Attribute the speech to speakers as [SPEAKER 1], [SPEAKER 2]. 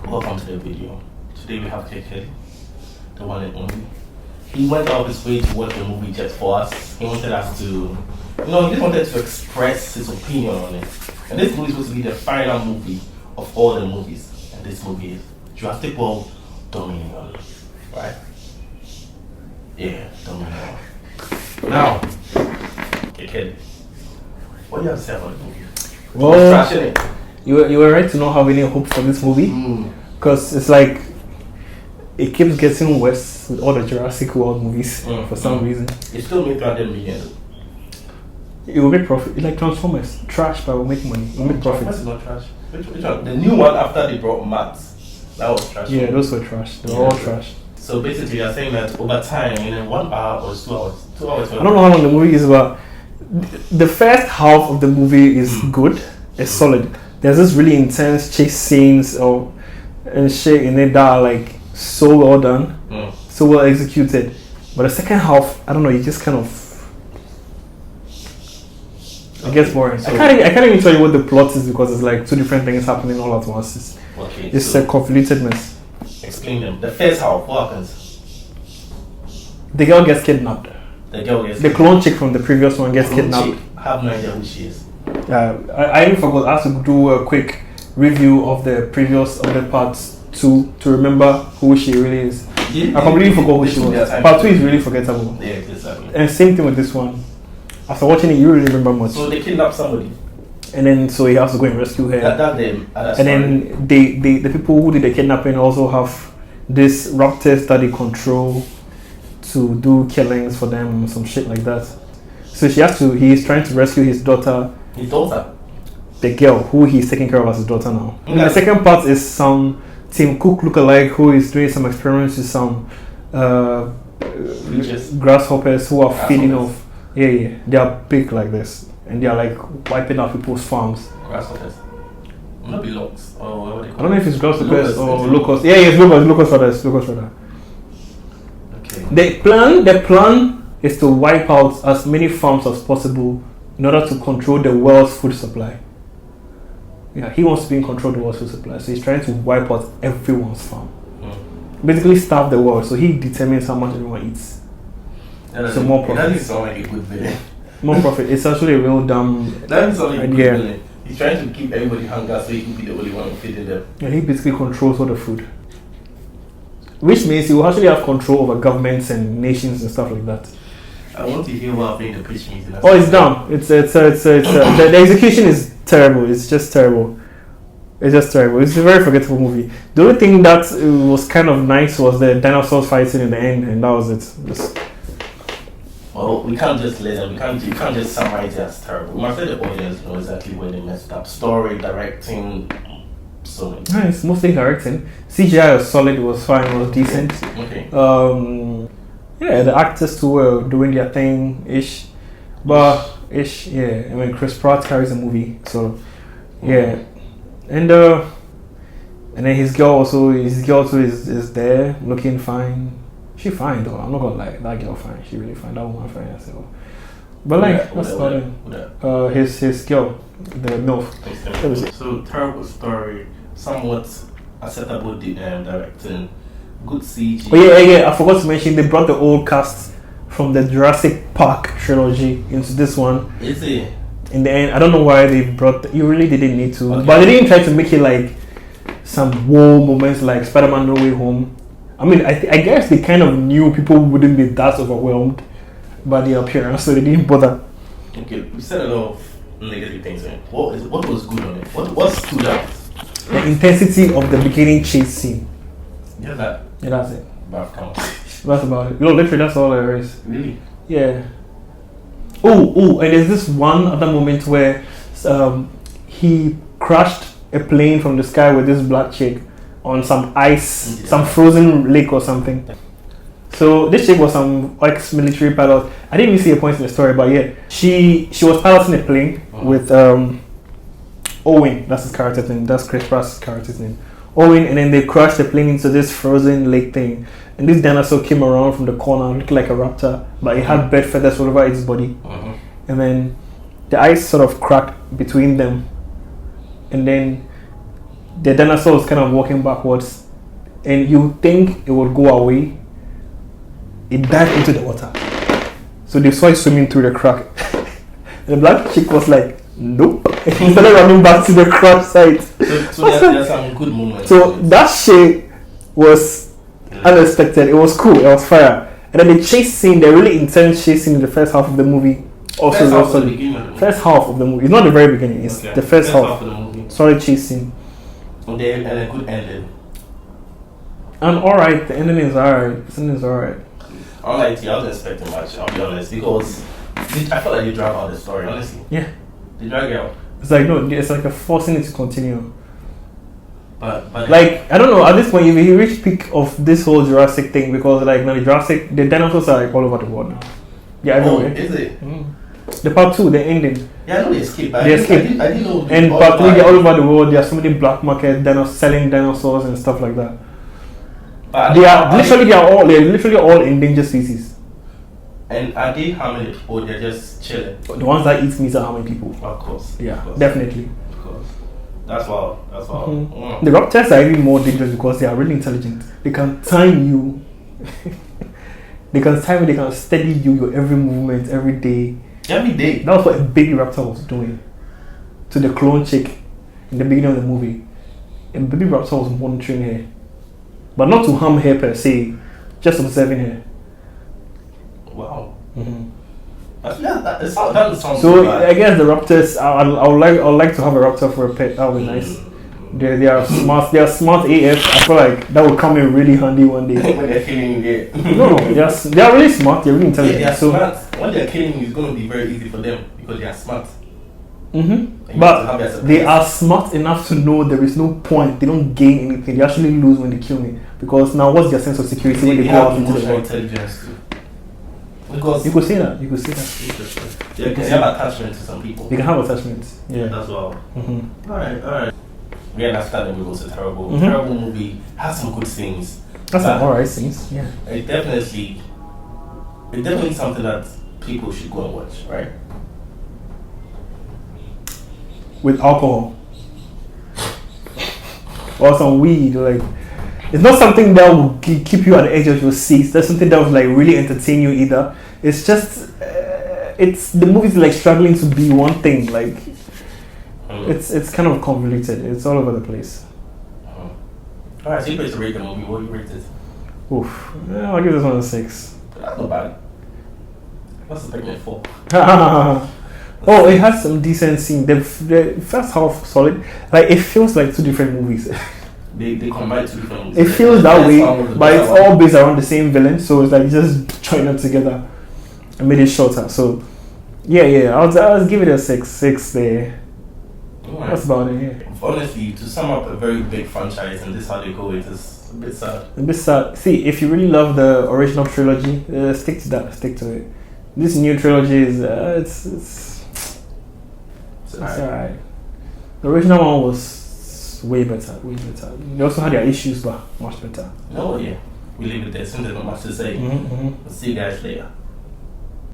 [SPEAKER 1] Welcome to the video. Today we have KK, the one and only. He went out of his way to watch the movie just for us. He wanted us to, he just wanted to express his opinion on it. And this movie is supposed to be the final movie of all the movies. And this movie is Jurassic World Dominion. Right? Yeah, Dominion. Now, KK, what do you have to say about the movie?
[SPEAKER 2] Well, you were right to not have any hope for this movie because it's like it keeps getting worse with all the Jurassic World movies for some reason.
[SPEAKER 1] It still made 300 million.
[SPEAKER 2] It will make profit. It's like Transformers, trash, but will make money. It will make profit.
[SPEAKER 1] Transformers is not trash. Which one? The new one after they brought Max. That was trash.
[SPEAKER 2] Yeah, those were trash. They were all trash.
[SPEAKER 1] So basically, you're saying that over time, in 1 hour or 2 hours, 2 hours.
[SPEAKER 2] I don't know how long the movie is, but the first half of the movie is good. It's solid. There's this really intense chase scenes and shit in it that are like so well done, so well executed. But the second half, I don't know, you just kind of it gets boring. So I can't even tell you what the plot is because it's like two different things happening all at once. It's a convoluted mess.
[SPEAKER 1] Explain them. The first half, what happens?
[SPEAKER 2] The girl gets kidnapped. The clone chick from the previous one gets kidnapped.
[SPEAKER 1] I have no idea who she is.
[SPEAKER 2] I even forgot. I have to do a quick review of the parts 2 to remember who she really is. I completely forgot who she was. Part 2 is really forgettable.
[SPEAKER 1] Yeah, exactly.
[SPEAKER 2] And same thing with this one. After watching it, you really remember much.
[SPEAKER 1] So they kidnap somebody.
[SPEAKER 2] And then so he has to go and rescue her. And then the people who did the kidnapping also have this raptors that they control to do killings for them, some shit like that. So he's trying to rescue his daughter.
[SPEAKER 1] His daughter?
[SPEAKER 2] The girl who he's taking care of as his daughter now. And the second part is some Tim Cook lookalike who is doing some experiments with some grasshoppers who are feeding off. Yeah. They are big like this. And they are like wiping out people's farms.
[SPEAKER 1] Grasshoppers? Not be locusts. Or what they call
[SPEAKER 2] I don't know if it's grasshoppers or locusts. Yeah, it's locust rather. Okay. The plan is to wipe out as many farms as possible in order to control the world's food supply. Yeah, he wants to be in control of the world's food supply, so he's trying to wipe out everyone's farm. Basically starve the world, so he determines how much everyone eats. So more profit.
[SPEAKER 1] That doesn't sound like a good villain.
[SPEAKER 2] More profit. It's actually a real dumb
[SPEAKER 1] That doesn't sound like a good villain. He's trying to keep everybody hungry so he can be the only one feeding them.
[SPEAKER 2] Yeah, he basically controls all the food. Which means he will actually have control over governments and nations and stuff like that.
[SPEAKER 1] I want to hear what happened in the pitch meeting.
[SPEAKER 2] Oh, it's dumb. The execution is terrible. It's just terrible. It's a very forgettable movie. The only thing that was kind of nice was the dinosaurs fighting in the end, and that was it.
[SPEAKER 1] Well, we can't just let them. You can't just summarize it as terrible. We must let the audience know exactly where they messed up. Story, directing, so many.
[SPEAKER 2] Nice, mostly directing. CGI was solid. It was fine. It was decent.
[SPEAKER 1] Okay.
[SPEAKER 2] Yeah, the actors too were doing their thing ish. Yeah. I mean, Chris Pratt carries the movie, so yeah. And then his girl too is there looking fine. She fine though. I'm not gonna lie, that girl fine. She really fine. That woman fine as well. But like, what's about it? His girl, the MILF.
[SPEAKER 1] So terrible story, somewhat acceptable directing. Good CG.
[SPEAKER 2] Oh yeah. I forgot to mention they brought the old cast from the Jurassic Park trilogy into this one.
[SPEAKER 1] Is it?
[SPEAKER 2] In the end, I don't know why they brought. You really didn't need to, but they didn't try to make it like some wow moments like Spider-Man No Way Home. I mean, I guess they kind of knew people wouldn't be that overwhelmed by the appearance, so they didn't bother.
[SPEAKER 1] Okay, we said a lot of negative things. What was good on it? What stood out?
[SPEAKER 2] The intensity of the beginning chase scene.
[SPEAKER 1] Yeah, that's
[SPEAKER 2] it.
[SPEAKER 1] But come on.
[SPEAKER 2] That's about it. Literally, that's all there is.
[SPEAKER 1] Really?
[SPEAKER 2] Yeah. Oh, and there's this one other moment where he crashed a plane from the sky with this black chick on some ice, some frozen lake or something. So this chick was some ex-military pilot. I didn't even see a point in the story, but yeah, she was piloting a plane with Owen. That's his character's name. That's Chris Pratt's character's name. Owen, and then they crashed the plane into this frozen lake thing. And this dinosaur came around from the corner, looking like a raptor, but it had bird feathers all over its body. And then the ice sort of cracked between them. And then the dinosaur was kind of walking backwards, and you think it would go away. It dived into the water, so they saw it swimming through the crack. The black chick was like, "Nope," and he started running back to the crash site.
[SPEAKER 1] So there's some good moments.
[SPEAKER 2] So that shit was unexpected. It was cool. It was fire. And then the chase scene, the really intense chase scene in the first half of the movie. Also, first half of the movie. It's not the very beginning. It's the first half
[SPEAKER 1] of the movie.
[SPEAKER 2] Sorry, chase scene.
[SPEAKER 1] And a good ending.
[SPEAKER 2] And alright, the ending is alright. The ending is alright.
[SPEAKER 1] Unlike I wasn't expecting much. I'll be honest, because I felt like they drag out the story. Honestly.
[SPEAKER 2] Yeah.
[SPEAKER 1] They drag it out.
[SPEAKER 2] It's like no, it's like a forcing it to continue.
[SPEAKER 1] But
[SPEAKER 2] like I don't know, at this point you reach peak of this whole Jurassic thing, because like now the dinosaurs are like all over the world now. Yeah, everywhere.
[SPEAKER 1] Is it?
[SPEAKER 2] The part 2, the ending.
[SPEAKER 1] Yeah, I know they escaped.
[SPEAKER 2] They escaped.
[SPEAKER 1] I didn't know.
[SPEAKER 2] And part 3, they're all over the world. There are so many black market selling dinosaurs and stuff like that.
[SPEAKER 1] But
[SPEAKER 2] They're literally all endangered species.
[SPEAKER 1] And are they how many people? They're just chilling.
[SPEAKER 2] The ones that eat meat are how many people?
[SPEAKER 1] Of course.
[SPEAKER 2] Yeah,
[SPEAKER 1] of course.
[SPEAKER 2] definitely.
[SPEAKER 1] Of course. That's wow.
[SPEAKER 2] The raptors are even more dangerous because they are really intelligent. They can time you. They can time you. They can study you, your every movement, every day.
[SPEAKER 1] Every day.
[SPEAKER 2] That was what a baby raptor was doing to the clone chick in the beginning of the movie. A baby raptor was monitoring her, but not to harm her per se, just observing her.
[SPEAKER 1] Wow.
[SPEAKER 2] Mm-hmm.
[SPEAKER 1] That sounds
[SPEAKER 2] So
[SPEAKER 1] bad.
[SPEAKER 2] I guess the raptors. I would like to have a raptor for a pet. That would be nice. They are smart. They are smart AF. I feel like that would come in really handy one day.
[SPEAKER 1] When they're killing you,
[SPEAKER 2] No, they are really smart. They're really intelligent.
[SPEAKER 1] they are
[SPEAKER 2] so,
[SPEAKER 1] smart. When they're killing you, it's going to be very easy for them because they are smart.
[SPEAKER 2] Mm-hmm. But they are smart enough to know there is no point. They don't gain anything. They actually lose when they kill me, because now what's their sense of security when they go out into the world?
[SPEAKER 1] Intelligence too. Because
[SPEAKER 2] You could say that. You could say that.
[SPEAKER 1] they have attachment to some people.
[SPEAKER 2] They can have attachments. Yeah.
[SPEAKER 1] As well.
[SPEAKER 2] Mm-hmm.
[SPEAKER 1] Alright. We understand the movie was a terrible movie. Has some good things.
[SPEAKER 2] That's some alright things. Yeah.
[SPEAKER 1] It's definitely something that people should go and watch, right?
[SPEAKER 2] With alcohol or some weed, like it's not something that will keep you at the edge of your seats. That's something that will like really entertain you either. It's just it's the movie's like struggling to be one thing. Like it's kind of convoluted. It's all over the place.
[SPEAKER 1] Alright, so you rate the movie. What do you rate it?
[SPEAKER 2] Oof. Yeah, I'll give this one a 6.
[SPEAKER 1] That's not bad. What's the pregnant for?
[SPEAKER 2] Oh, it has some decent scene. The first half solid. Like it feels like two different movies.
[SPEAKER 1] They combine two different movies.
[SPEAKER 2] It feels that way, but it's all based around the same villain. So it's like just join them together and made it shorter. So yeah, I'll give it a 6 there.
[SPEAKER 1] Right.
[SPEAKER 2] That's about it. Yeah.
[SPEAKER 1] Honestly, to sum up a very big franchise and this is how they go, it is a bit sad.
[SPEAKER 2] A bit sad. See, if you really love the original trilogy, stick to that. Stick to it. This new trilogy is it's alright. The original one was way better. They also had their issues, but much better.
[SPEAKER 1] No, yeah. We leave it there. Since there's not much to say.
[SPEAKER 2] Mm-hmm.
[SPEAKER 1] See you guys later.